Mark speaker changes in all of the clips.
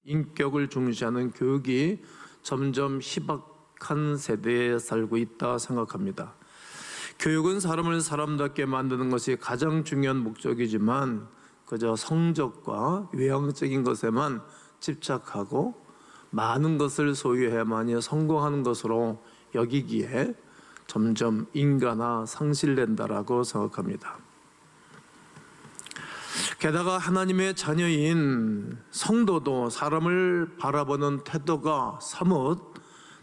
Speaker 1: 인격을 중시하는 교육이 점점 희박한 세대에 살고 있다 생각합니다. 교육은 사람을 사람답게 만드는 것이 가장 중요한 목적이지만 그저 성적과 외형적인 것에만 집착하고 많은 것을 소유해야만이 성공하는 것으로 여기기에 점점 인간화 상실된다라고 생각합니다. 게다가 하나님의 자녀인 성도도 사람을 바라보는 태도가 사뭇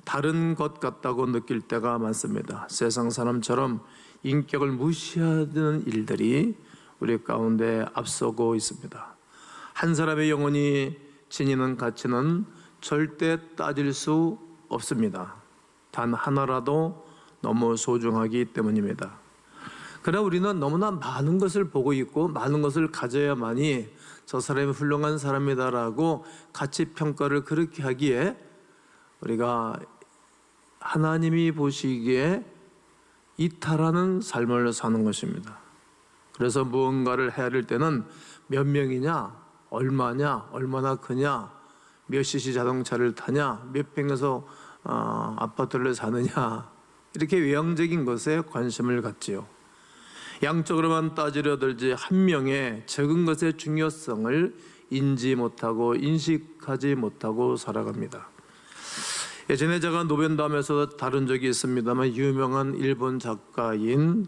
Speaker 1: 다른 것 같다고 느낄 때가 많습니다. 세상 사람처럼 인격을 무시하는 일들이 우리 가운데 앞서고 있습니다. 한 사람의 영혼이 지니는 가치는 절대 따질 수 없습니다. 단 하나라도 너무 소중하기 때문입니다. 그러나 우리는 너무나 많은 것을 보고 있고 많은 것을 가져야만이 저 사람이 훌륭한 사람이다라고 가치 평가를 그렇게 하기에 우리가 하나님이 보시기에 이탈하는 삶을 사는 것입니다. 그래서 무언가를 해야 할 때는 몇 명이냐, 얼마냐, 얼마나 크냐, 몇 cc 자동차를 타냐, 몇 평에서 아파트를 사느냐, 이렇게 외형적인 것에 관심을 갖지요. 양적으로만 따지려 들지 한 명의 적은 것의 중요성을 인지 못하고 인식하지 못하고 살아갑니다. 예전에 제가 노벤담에서 다룬 적이 있습니다만 유명한 일본 작가인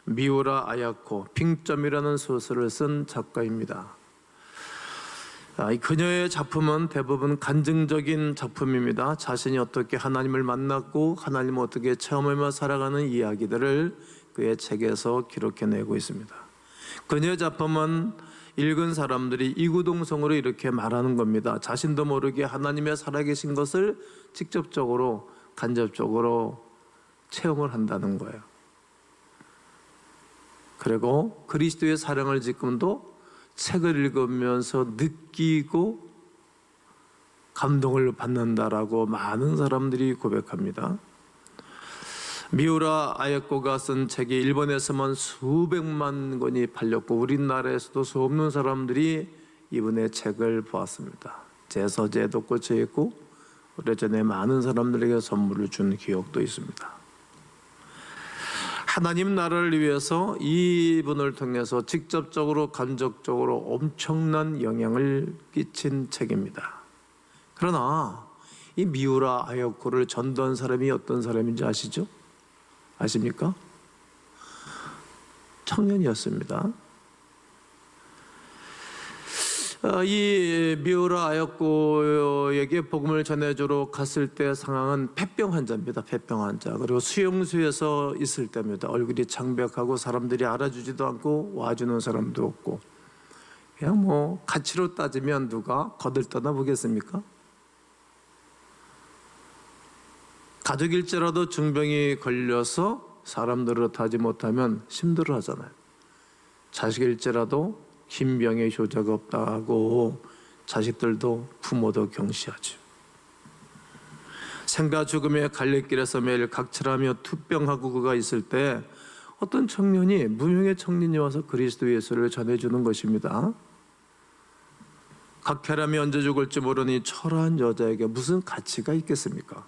Speaker 1: 미우라 아야코, 빙점이라는 소설을 쓴 작가입니다. 그녀의 작품은 대부분 간증적인 작품입니다. 자신이 어떻게 하나님을 만났고 하나님을 어떻게 체험하며 살아가는 이야기들을 그의 책에서 기록해내고 있습니다. 그녀의 작품은 읽은 사람들이 이구동성으로 이렇게 말하는 겁니다. 자신도 모르게 하나님의 살아계신 것을 직접적으로 간접적으로 체험을 한다는 거예요. 그리고 그리스도의 사랑을 지금도 책을 읽으면서 느끼고 감동을 받는다라고 많은 사람들이 고백합니다. 미우라 아야코가 쓴 책이 일본에서만 수백만 권이 팔렸고 우리나라에서도 수없는 사람들이 이분의 책을 보았습니다. 제 서재에도 꽂혀 있고 오래전에 많은 사람들에게 선물을 준 기억도 있습니다. 하나님 나라를 위해서 이분을 통해서 직접적으로 간접적으로 엄청난 영향을 끼친 책입니다. 그러나 이 미우라 아야코를 전도한 사람이 어떤 사람인지 아시죠? 아십니까? 청년이었습니다. 이 미우라 아야코에게 복음을 전해주러 갔을 때 상황은 폐병 환자입니다. 폐병 환자. 그리고 수용소에서 있을 때입니다. 얼굴이 창백하고 사람들이 알아주지도 않고 와주는 사람도 없고 그냥 뭐 가치로 따지면 누가 거들떠나 보겠습니까? 가족일지라도 중병이 걸려서 사람들을 타지 못하면 힘들어 하잖아요. 자식일지라도 긴 병에 효자가 없다고 자식들도 부모도 경시하죠. 생과 죽음의 갈래길에서 매일 각철하며 투병하고 그가 있을 때 어떤 청년이 무명의 청년이 와서 그리스도 예수를 전해주는 것입니다. 각혈하며 언제 죽을지 모르니 초라한 여자에게 무슨 가치가 있겠습니까?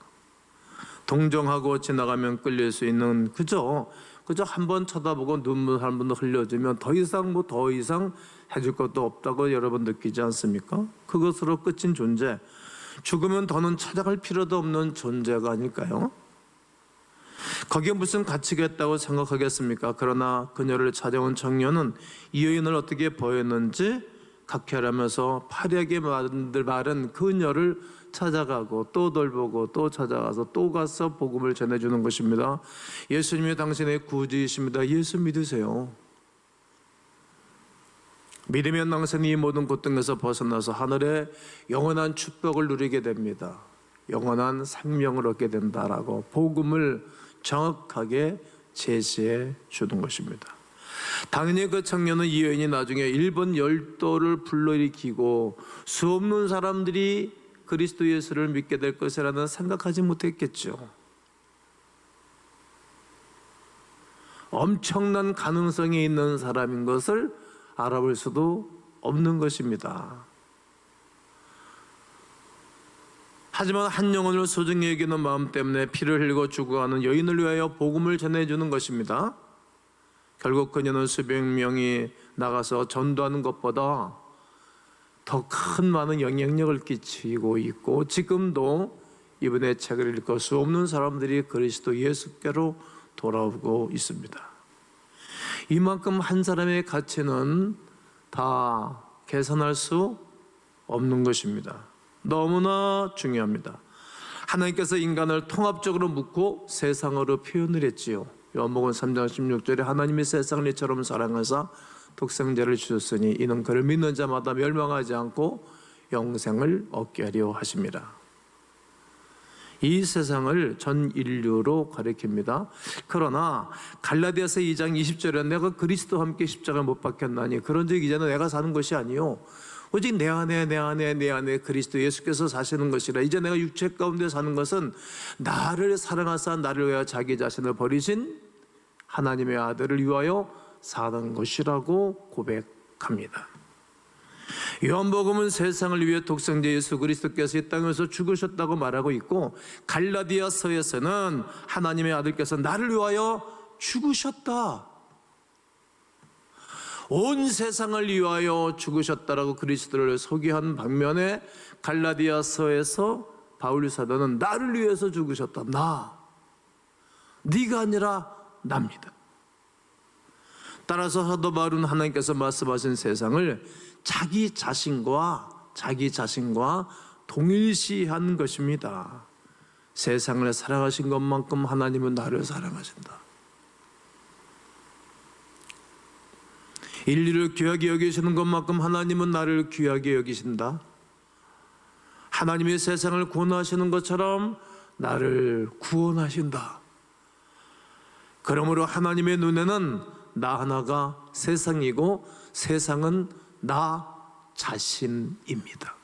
Speaker 1: 동정하고 지나가면 끌릴 수 있는 그저 한 번 쳐다보고 눈물 한 번 흘려주면 더 이상 해줄 것도 없다고 여러분 느끼지 않습니까? 그것으로 끝인 존재, 죽으면 더는 찾아갈 필요도 없는 존재가 아닐까요? 거기에 무슨 가치가 있다고 생각하겠습니까? 그러나 그녀를 찾아온 청년은 이 여인을 어떻게 보였는지 각혈하면서 파리하게 마른 그녀를 찾아가고 또 돌보고 또 찾아가서 또 가서 복음을 전해주는 것입니다. 예수님이 당신의 구주이십니다. 예수 믿으세요. 믿으면 당신이 이 모든 고통에서 벗어나서 하늘의 영원한 축복을 누리게 됩니다. 영원한 생명을 얻게 된다라고 복음을 정확하게 제시해 주는 것입니다. 당연히 그 청년은 이 여인이 나중에 일본 열도를 불러일으키고 수없는 사람들이 그리스도 예수를 믿게 될 것이라는 생각하지 못했겠죠. 엄청난 가능성이 있는 사람인 것을 알아볼 수도 없는 것입니다. 하지만 한 영혼을 소중히 여기는 마음 때문에 피를 흘리고 죽어가는 여인을 위하여 복음을 전해주는 것입니다. 결국 그녀는 수백 명이 나가서 전도하는 것보다 더 큰 많은 영향력을 끼치고 있고, 지금도 이분의 책을 읽고 수 없는 사람들이 그리스도 예수께로 돌아오고 있습니다. 이만큼 한 사람의 가치는 다 계산할 수 없는 것입니다. 너무나 중요합니다. 하나님께서 인간을 통합적으로 묻고 세상으로 표현을 했지요. 요한복음 3장 16절에 하나님이 세상을 이처럼 사랑하사 독생자를 주셨으니 이는 그를 믿는 자마다 멸망하지 않고 영생을 얻게 하려 하십니다. 이 세상을 전 인류로 가리킵니다. 그러나 갈라디아서 2장 20절에 내가 그리스도와 함께 십자가에 못 박혔나니 그런즉 이제는 내가 사는 것이 아니요 오직 내 안에 그리스도 예수께서 사시는 것이라. 이제 내가 육체 가운데 사는 것은 나를 사랑하사 나를 위하여 자기 자신을 버리신 하나님의 아들을 위하여 사는 것이라고 고백합니다. 요한복음은 세상을 위해 독생자 예수 그리스도께서 이 땅에서 죽으셨다고 말하고 있고, 갈라디아서에서는 하나님의 아들께서 나를 위하여 죽으셨다, 온 세상을 위하여 죽으셨다라고 그리스도를 소개한 반면에 갈라디아서에서 바울 사도는 나를 위해서 죽으셨다, 네가 아니라 나입니다. 따라서 사도 바울은 하나님께서 말씀하신 세상을 자기 자신과 동일시한 것입니다. 세상을 사랑하신 것만큼 하나님은 나를 사랑하신다. 인류를 귀하게 여기시는 것만큼 하나님은 나를 귀하게 여기신다. 하나님이 세상을 구원하시는 것처럼 나를 구원하신다. 그러므로 하나님의 눈에는 나 하나가 세상이고 세상은 나 자신입니다.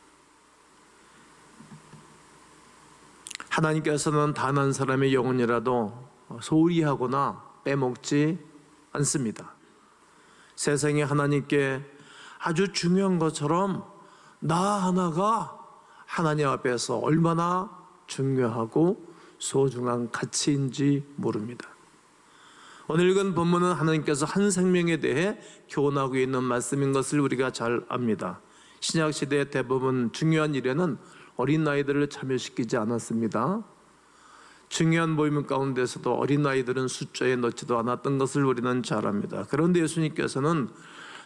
Speaker 1: 하나님께서는 단 한 사람의 영혼이라도 소홀히 하거나 빼먹지 않습니다. 세상이 하나님께 아주 중요한 것처럼 나 하나가 하나님 앞에서 얼마나 중요하고 소중한 가치인지 모릅니다. 오늘 읽은 본문은 하나님께서 한 생명에 대해 교훈하고 있는 말씀인 것을 우리가 잘 압니다. 신약시대의 대부분 중요한 일에는 어린 아이들을 참여시키지 않았습니다. 중요한 모임 가운데서도 어린 아이들은 숫자에 넣지도 않았던 것을 우리는 잘 압니다. 그런데 예수님께서는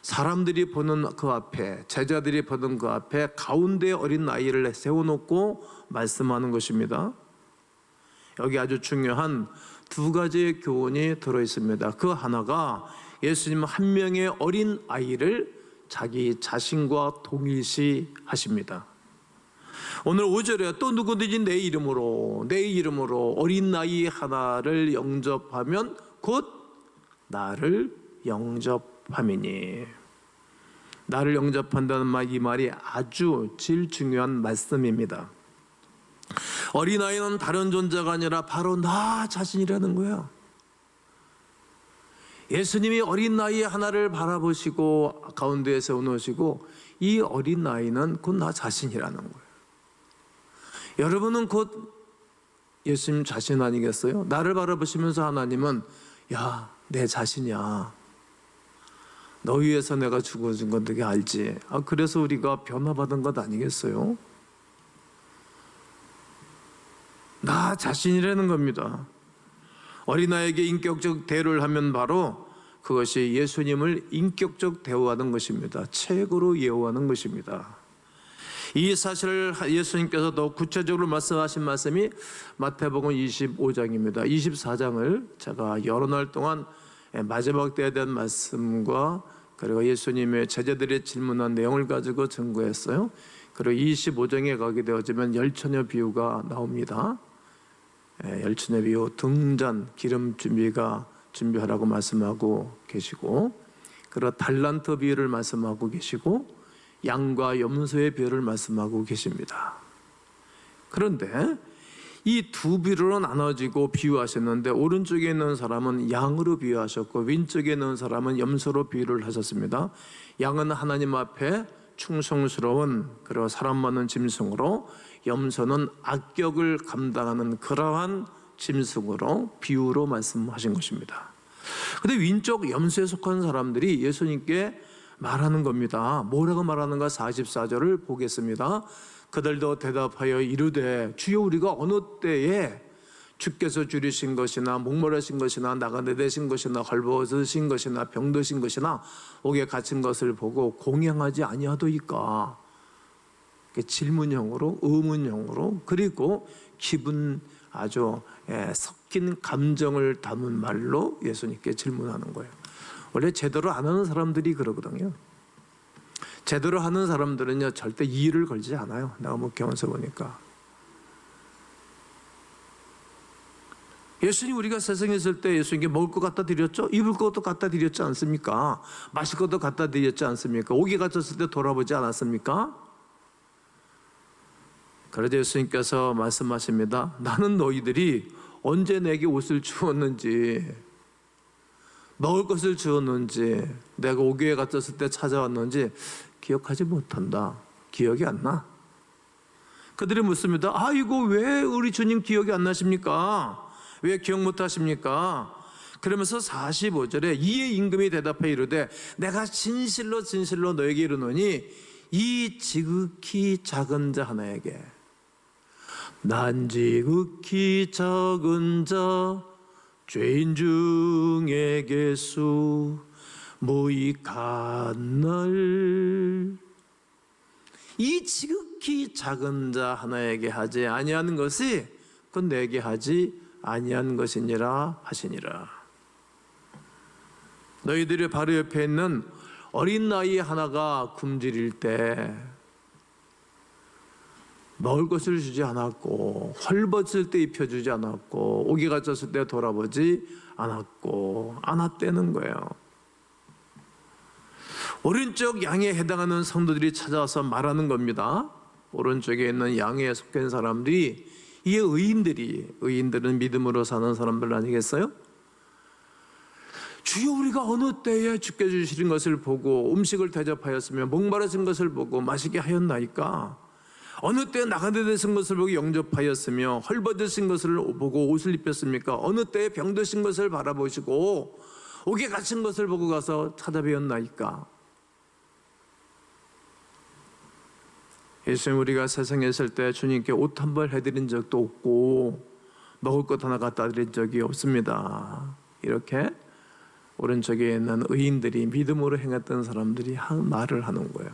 Speaker 1: 사람들이 보는 그 앞에, 제자들이 보는 그 앞에 가운데 어린 아이를 세워놓고 말씀하는 것입니다. 여기 아주 중요한 두 가지의 교훈이 들어있습니다. 그 하나가 예수님 한 명의 어린 아이를 자기 자신과 동일시 하십니다. 오늘 5절에 또 누구든지 내 이름으로 어린 아이 하나를 영접하면 곧 나를 영접함이니. 나를 영접한다는 말, 이 말이 아주 제일 중요한 말씀입니다. 어린아이는 다른 존재가 아니라 바로 나 자신이라는 거예요. 예수님이 어린아이 하나를 바라보시고 가운데에 세워놓으시고 이 어린아이는 곧 나 자신이라는 거예요. 여러분은 곧 예수님 자신 아니겠어요? 나를 바라보시면서 하나님은 야, 내 자신이야. 너 위해서 내가 죽어준 건 되게 알지. 그래서 우리가 변화받은 것 아니겠어요? 나 자신이라는 겁니다. 어린아이에게 인격적 대우를 하면 바로 그것이 예수님을 인격적 대우하는 것입니다. 최고로 예우하는 것입니다. 이 사실을 예수님께서 더 구체적으로 말씀하신 말씀이 마태복음 25장입니다. 24장을 제가 여러 날 동안 마지막 때에 대한 말씀과 그리고 예수님의 제자들의 질문한 내용을 가지고 증거했어요. 그리고 25장에 가게 되어지면 열처녀 비유가 나옵니다. 열처녀 비유, 등잔, 기름 준비하라고 말씀하고 계시고, 그리고 달란트 비유를 말씀하고 계시고, 양과 염소의 비유를 말씀하고 계십니다. 그런데 이 두 비유로 나눠지고 비유하셨는데 오른쪽에 있는 사람은 양으로 비유하셨고 왼쪽에 있는 사람은 염소로 비유를 하셨습니다. 양은 하나님 앞에 충성스러운 그리고 사람 많은 짐승으로, 염소는 악격을 감당하는 그러한 짐승으로 비유로 말씀하신 것입니다. 근데 윈쪽 염소에 속한 사람들이 예수님께 말하는 겁니다. 뭐라고 말하는가? 44절을 보겠습니다. 그들도 대답하여 이르되 주여 우리가 어느 때에 주께서 줄이신 것이나 목마르신 것이나 나가내 되신 것이나 헐벗으신 것이나 병드신 것이나 옥에 갇힌 것을 보고 공양하지 아니하도이까. 질문형으로 의문형으로 그리고 기분 아주 섞인 감정을 담은 말로 예수님께 질문하는 거예요. 원래 제대로 안 하는 사람들이 그러거든요. 제대로 하는 사람들은요 절대 이의를 걸지 않아요. 내가 뭐 경험해서 보니까. 예수님 우리가 세상에 있을 때 예수님께 먹을 것 갖다 드렸죠? 입을 것도 갖다 드렸지 않습니까? 마실 것도 갖다 드렸지 않습니까? 옥에 갇혔을 때 돌아보지 않았습니까? 그러자 예수님께서 말씀하십니다. 나는 너희들이 언제 내게 옷을 주었는지 먹을 것을 주었는지 내가 옥에 갇혔을 때 찾아왔는지 기억하지 못한다. 기억이 안 나. 그들이 묻습니다. 이거 왜 우리 주님 기억이 안 나십니까? 왜 기억 못하십니까? 그러면서 45절에 이에 임금이 대답해 이르되 내가 진실로 진실로 너에게 이르노니 이 지극히 작은 자 하나에게 난 지극히 작은 자 죄인 중에게수 모익한날 이 지극히 작은 자 하나에게 하지 아니하는 것이 그건 내게 하지 아니한 것이니라 하시니라. 너희들의 바로 옆에 있는 어린 나이 하나가 굶주릴 때 먹을 것을 주지 않았고 헐벗을 때 입혀주지 않았고 옥에 갇혔을 때 돌아보지 않았다는 거예요. 오른쪽 양에 해당하는 성도들이 찾아와서 말하는 겁니다. 오른쪽에 있는 양에 속한 사람들이 이 의인들은 믿음으로 사는 사람들 아니겠어요? 주여 우리가 어느 때에 주께 주시는 것을 보고 음식을 대접하였으며 목마르신 것을 보고 마시게 하였나이까? 어느 때에 나가게 되신 것을 보고 영접하였으며 헐벗으신 것을 보고 옷을 입혔습니까? 어느 때에 병드신 것을 바라보시고 옥에 갇힌 것을 보고 가서 찾아뵈었나이까? 예수님 우리가 세상에 있을 때 주님께 옷 한 벌 해드린 적도 없고 먹을 것 하나 갖다 드린 적이 없습니다. 이렇게 오른쪽에 있는 의인들이 믿음으로 행했던 사람들이 말을 하는 거예요.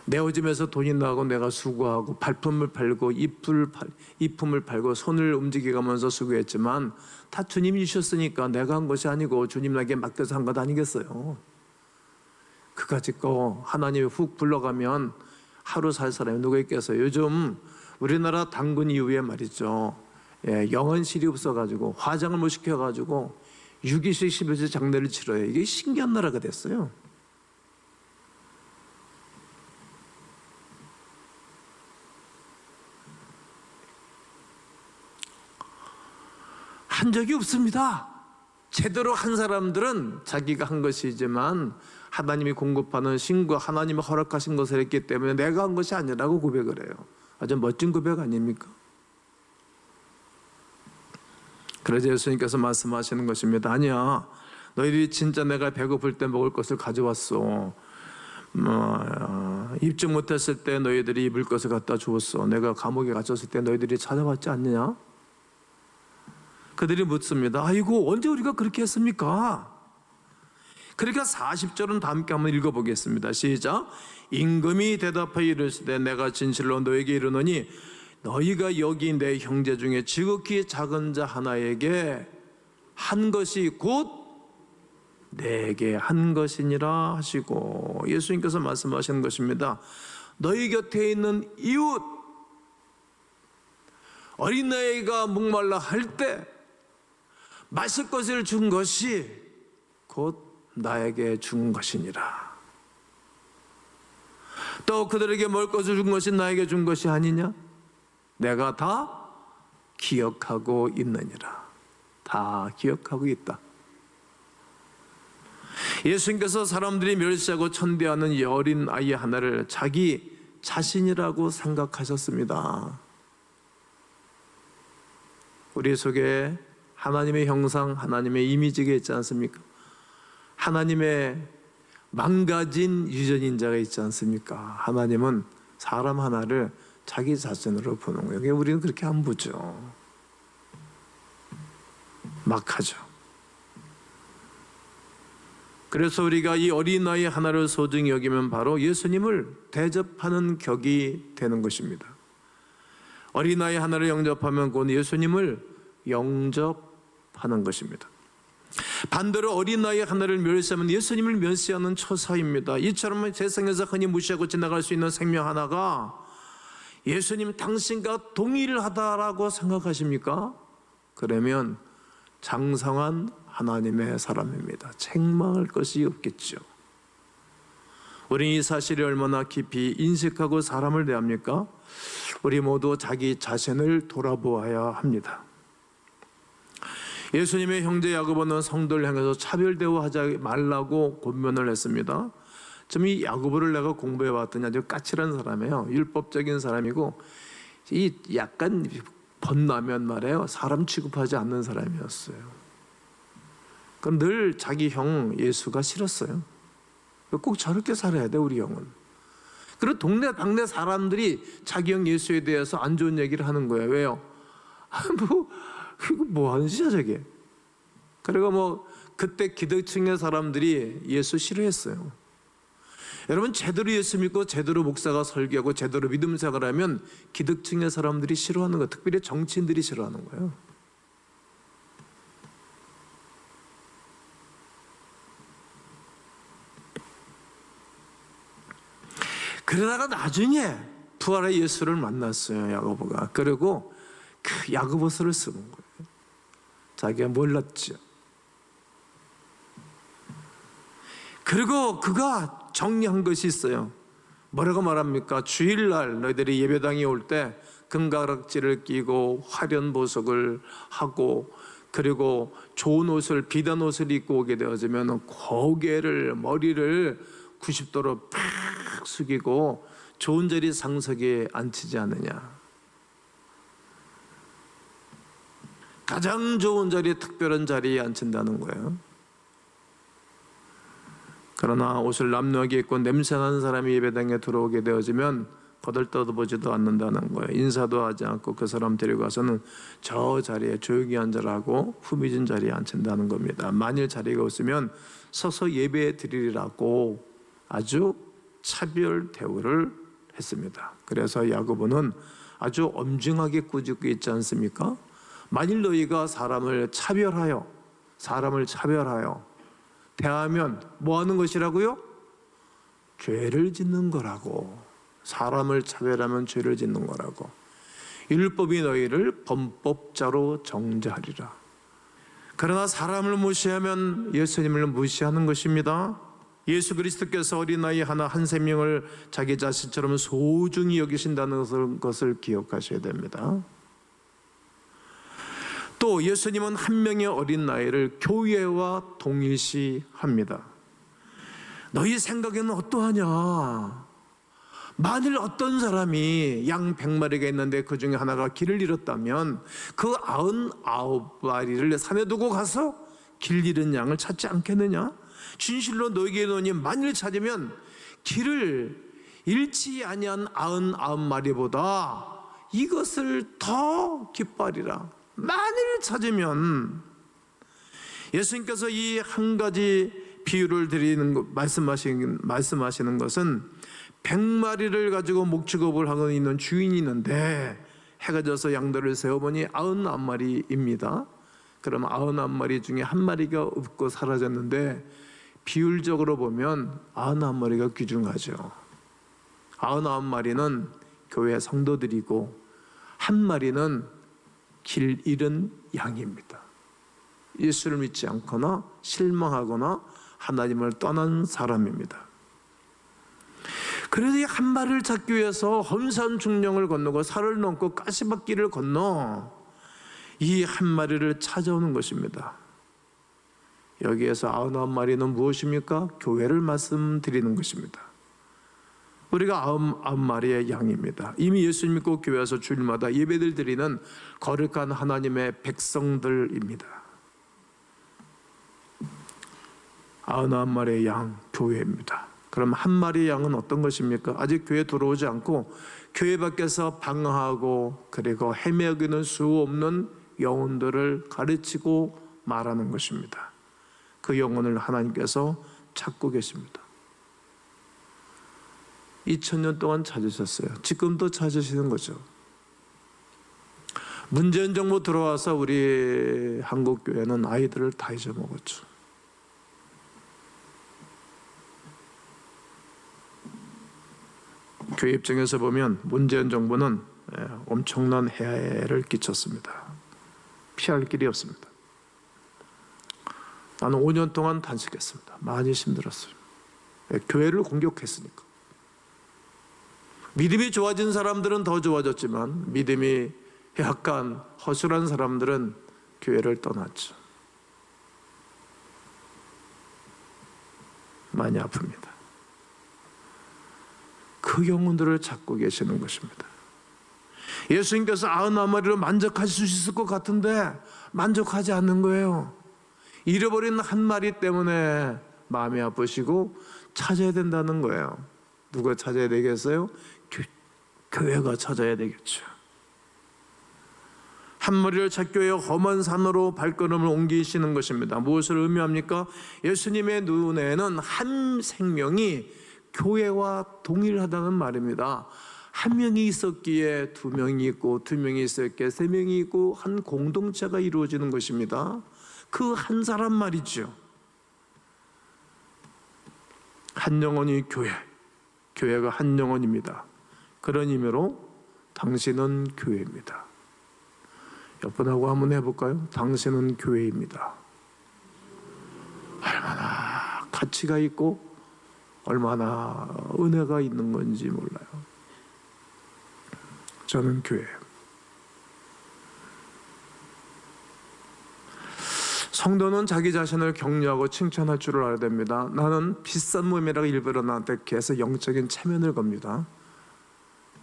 Speaker 1: 내 오줌에서 돈이 나고 내가 수고하고 발품을 팔고 이품을 팔고 손을 움직여가면서 수고했지만 다 주님이 주셨으니까 내가 한 것이 아니고 주님에게 맡겨서 한 것 아니겠어요? 그까짓 거 하나님이 훅 불러가면 하루 살 사람이 누가 있겠어요? 요즘 우리나라 당군 이후에 말이죠, 영언실이 없어가지고 화장을 못 시켜가지고 6일씩 10일씩 장례를 치러요. 이게 신기한 나라가 됐어요. 한 적이 없습니다. 제대로 한 사람들은 자기가 한 것이지만 하나님이 공급하는 신과 하나님이 허락하신 것을 했기 때문에 내가 한 것이 아니라고 고백을 해요. 아주 멋진 고백 아닙니까? 그래서 예수님께서 말씀하시는 것입니다. 아니야, 너희들이 진짜 내가 배고플 때 먹을 것을 가져왔어. 입지 못했을 때 너희들이 입을 것을 갖다 주었어. 내가 감옥에 갇혔을 때 너희들이 찾아왔지 않느냐? 그들이 묻습니다. 아이고 언제 우리가 그렇게 했습니까? 그러니까 40절은 다 함께 한번 읽어보겠습니다. 시작. 임금이 대답하여 이르시되 내가 진실로 너에게 이르노니 너희가 여기 내 형제 중에 지극히 작은 자 하나에게 한 것이 곧 내게 한 것이니라 하시고, 예수님께서 말씀하시는 것입니다. 너희 곁에 있는 이웃, 어린아이가 목말라 할 때 마실 것을 준 것이 곧 나에게 준 것이니라. 또 그들에게 먹을 것을 준 것이 나에게 준 것이 아니냐? 내가 다 기억하고 있느니라. 다 기억하고 있다. 예수님께서 사람들이 멸시하고 천대하는 이 어린 아이 하나를 자기 자신이라고 생각하셨습니다. 우리 속에 하나님의 형상, 하나님의 이미지가 있지 않습니까? 하나님의 망가진 유전인자가 있지 않습니까? 하나님은 사람 하나를 자기 자신으로 보는 거예요. 우리는 그렇게 안 보죠. 막 하죠. 그래서 우리가 이 어린아이 하나를 소중히 여기면 바로 예수님을 대접하는 격이 되는 것입니다. 어린아이 하나를 영접하면 곧 예수님을 영접하는 것입니다. 반대로 어린아이 하나를 멸시하면 예수님을 멸시하는 처사입니다. 이처럼 세상에서 흔히 무시하고 지나갈 수 있는 생명 하나가 예수님 당신과 동일하다라고 생각하십니까? 그러면 장성한 하나님의 사람입니다. 책망할 것이 없겠죠. 우리는 이 사실이 얼마나 깊이 인식하고 사람을 대합니까? 우리 모두 자기 자신을 돌아보아야 합니다. 예수님의 형제 야고보는 성도를 향해서 차별 대우하지 말라고 권면을 했습니다. 좀 이 야고보를 내가 공부해 봤더니 아주 까칠한 사람이에요. 율법적인 사람이고 이 약간 번나면 말이에요. 사람 취급하지 않는 사람이었어요. 그럼 늘 자기 형 예수가 싫었어요. 꼭 저렇게 살아야 돼 우리 형은. 그리고 동네 방네 사람들이 자기 형 예수에 대해서 안 좋은 얘기를 하는 거예요. 왜요? 이거 뭐 하는 짓이야 저게. 그리고 그때 기득층의 사람들이 예수 싫어했어요. 여러분 제대로 예수 믿고 제대로 목사가 설교하고 제대로 믿음 생활을 하면 기득층의 사람들이 싫어하는 거예요. 특별히 정치인들이 싫어하는 거예요. 그러다가 나중에 부활의 예수를 만났어요 야고보가. 그리고 그 야고보서를 쓰는 거예요. 자기가 몰랐죠. 그리고 그가 정리한 것이 있어요. 뭐라고 말합니까? 주일날 너희들이 예배당에 올 때 금가락지를 끼고 화려한 보석을 하고 그리고 좋은 옷을 비단 옷을 입고 오게 되어지면 고개를 머리를 90도로 팍 숙이고 좋은 자리 상석에 앉히지 않느냐. 가장 좋은 자리, 특별한 자리에 앉힌다는 거예요. 그러나 옷을 남루하게 입고 냄새나는 사람이 예배당에 들어오게 되어지면 거들떠보지도 않는다는 거예요. 인사도 하지 않고 그 사람 데리고 가서는 저 자리에 조용히 앉으라고 후미진 자리에 앉힌다는 겁니다. 만일 자리가 없으면 서서 예배 드리라고 아주 차별 대우를 했습니다. 그래서 야고보는 아주 엄중하게 꾸짖고 있지 않습니까? 만일 너희가 사람을 차별하여 대하면 뭐 하는 것이라고요? 죄를 짓는 거라고. 사람을 차별하면 죄를 짓는 거라고. 율법이 너희를 범법자로 정죄하리라. 그러나 사람을 무시하면 예수님을 무시하는 것입니다. 예수 그리스도께서 어린아이 하나 한 생명을 자기 자신처럼 소중히 여기신다는 것을 기억하셔야 됩니다. 또 예수님은 한 명의 어린아이를 교회와 동일시합니다. 너희 생각에는 어떠하냐? 만일 어떤 사람이 양 100마리가 있는데 그 중에 하나가 길을 잃었다면 그 99마리를 산에 두고 가서 길 잃은 양을 찾지 않겠느냐? 진실로 너희에게 이르노니 만일 찾으면 길을 잃지 아니한 99마리보다 이것을 더 기뻐하리라. 만일 찾으면 예수님께서 이 한 가지 비유를 말씀하시는 것은 100마리를 가지고 목축업을 하고 있는 주인이 있는데 해가 져서 양들을 세어보니 99마리입니다. 그럼 99마리 중에 한 마리가 없고 사라졌는데 비율적으로 보면 99마리가 귀중하죠. 99마리는 교회 성도들이고 한 마리는 길 잃은 양입니다. 예수를 믿지 않거나 실망하거나 하나님을 떠난 사람입니다. 그래서 이 한 마리를 찾기 위해서 험산 중령을 건너고 산을 넘고 가시밭길을 건너 이 한 마리를 찾아오는 것입니다. 여기에서 99마리는 무엇입니까? 교회를 말씀드리는 것입니다. 우리가 아홉 마리의 양입니다. 이미 예수 믿고 교회 와서 주일마다 예배를 드리는 거룩한 하나님의 백성들입니다. 99마리의 양, 교회입니다. 그럼 한 마리의 양은 어떤 것입니까? 아직 교회에 들어오지 않고 교회 밖에서 방황하고 그리고 헤매기는 수 없는 영혼들을 가르치고 말하는 것입니다. 그 영혼을 하나님께서 찾고 계십니다. 2000년 동안 찾으셨어요. 지금도 찾으시는 거죠. 문재인 정부 들어와서 우리 한국교회는 아이들을 다 잊어먹었죠. 교회 입장에서 보면 문재인 정부는 엄청난 해를 끼쳤습니다. 피할 길이 없습니다. 나는 5년 동안 단식했습니다. 많이 힘들었어요. 교회를 공격했으니까. 믿음이 좋아진 사람들은 더 좋아졌지만 믿음이 약간 허술한 사람들은 교회를 떠났죠. 많이 아픕니다. 그 영혼들을 찾고 계시는 것입니다. 예수님께서 99마리로 만족하실 수 있을 것 같은데 만족하지 않는 거예요. 잃어버린 한 마리 때문에 마음이 아프시고 찾아야 된다는 거예요. 누가 찾아야 되겠어요? 교회가 찾아야 되겠죠. 한 마리를 찾기 위해 험한 산으로 발걸음을 옮기시는 것입니다. 무엇을 의미합니까? 예수님의 눈에는 한 생명이 교회와 동일하다는 말입니다. 한 명이 있었기에 두 명이 있고, 두 명이 있었기에 세 명이 있고, 한 공동체가 이루어지는 것입니다. 그 한 사람 말이죠. 한 영혼이 교회, 교회가 한 영혼입니다. 그런 의미로 당신은 교회입니다. 옆분하고 한번 해볼까요? 당신은 교회입니다. 얼마나 가치가 있고 얼마나 은혜가 있는 건지 몰라요. 저는 교회예요. 성도는 자기 자신을 격려하고 칭찬할 줄을 알아야 됩니다. 나는 비싼 몸이라고 일부러 나한테 계속 영적인 체면을 겁니다.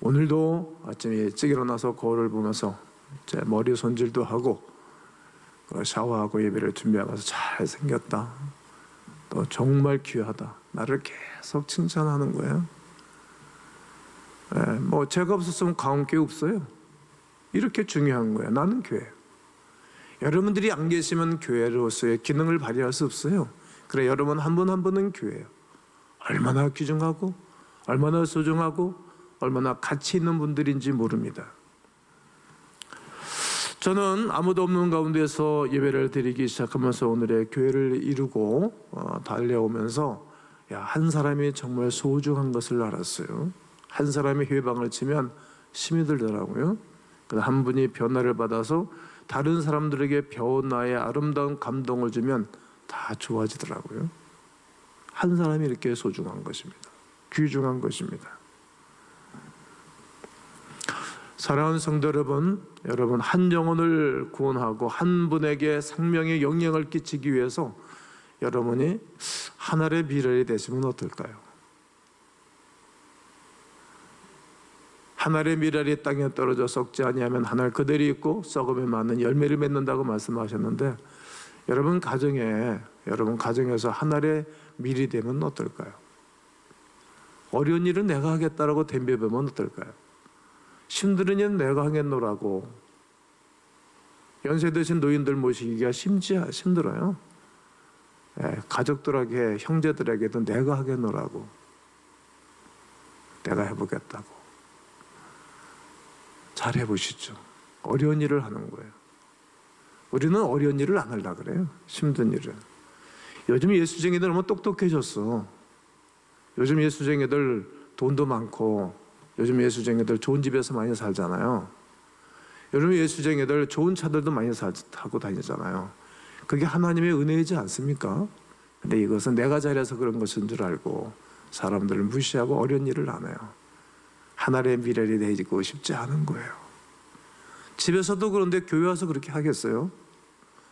Speaker 1: 오늘도 아침에 일찍 일어나서 거울을 보면서 제 머리 손질도 하고 샤워하고 예배를 준비하면서 잘생겼다, 너 정말 귀하다, 나를 계속 칭찬하는 거예요. 뭐 제가 없었으면 가운교회 없어요. 이렇게 중요한 거예요. 나는 교회. 여러분들이 안 계시면 교회로서의 기능을 발휘할 수 없어요. 그래, 여러분 한 분 한 분은 교회예요. 얼마나 귀중하고 얼마나 소중하고 얼마나 가치 있는 분들인지 모릅니다. 저는 아무도 없는 가운데서 예배를 드리기 시작하면서 오늘의 교회를 이루고 달려오면서 한 사람이 정말 소중한 것을 알았어요. 한 사람이 회방을 치면 힘이 들더라고요. 한 분이 변화를 받아서 다른 사람들에게 배운 나의 아름다운 감동을 주면 다 좋아지더라고요. 한 사람이 이렇게 소중한 것입니다. 귀중한 것입니다. 사랑하는 성도 여러분, 여러분 한 영혼을 구원하고 한 분에게 생명의 영향을 끼치기 위해서 여러분이 하늘의 미랄이 되시면 어떨까요? 하늘의 미랄이 땅에 떨어져 썩지 아니하면 하늘 그대로 있고 썩음에 맞는 열매를 맺는다고 말씀하셨는데, 여러분 가정에서 하늘의 밀이 되면 어떨까요? 어려운 일은 내가 하겠다라고 덤벼보면 어떨까요? 힘든 일은 내가 하겠노라고 연세 드신 노인들 모시기가 힘들어요. 가족들에게, 형제들에게도 내가 하겠노라고, 내가 해보겠다고. 잘 해보시죠. 어려운 일을 하는 거예요. 우리는 어려운 일을 안 하려고 그래요. 힘든 일을. 요즘 예수쟁이들 너무 똑똑해졌어. 요즘 예수쟁이들 돈도 많고, 요즘 예수쟁이들 좋은 집에서 많이 살잖아요. 요즘 예수쟁이들 좋은 차들도 많이 타고 다니잖아요. 그게 하나님의 은혜이지 않습니까? 근데 이것은 내가 잘해서 그런 것인 줄 알고 사람들을 무시하고 어려운 일을 안 해요. 하늘의 미랄이 되고 싶지 않은 거예요. 집에서도 그런데 교회 와서 그렇게 하겠어요?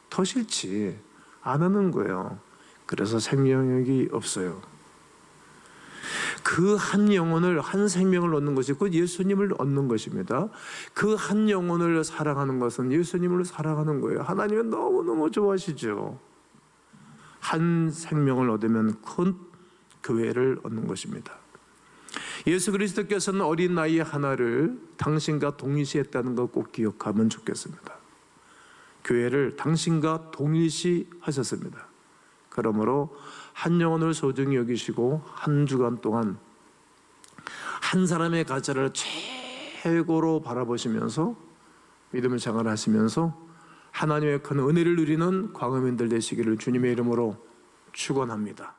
Speaker 1: 더 싫지. 안 하는 거예요. 그래서 생명력이 없어요. 그 한 영혼을, 한 생명을 얻는 것이 곧 예수님을 얻는 것입니다. 그 한 영혼을 사랑하는 것은 예수님을 사랑하는 거예요. 하나님은 너무너무 좋아하시죠. 한 생명을 얻으면 큰 교회를 얻는 것입니다. 예수 그리스도께서는 어린 나이 하나를 당신과 동일시했다는 것 꼭 기억하면 좋겠습니다. 교회를 당신과 동일시하셨습니다. 그러므로 한 영혼을 소중히 여기시고 한 주간 동안 한 사람의 가치를 최고로 바라보시면서 믿음을 생활하시면서 하나님의 큰 은혜를 누리는 광음인들 되시기를 주님의 이름으로 축원합니다.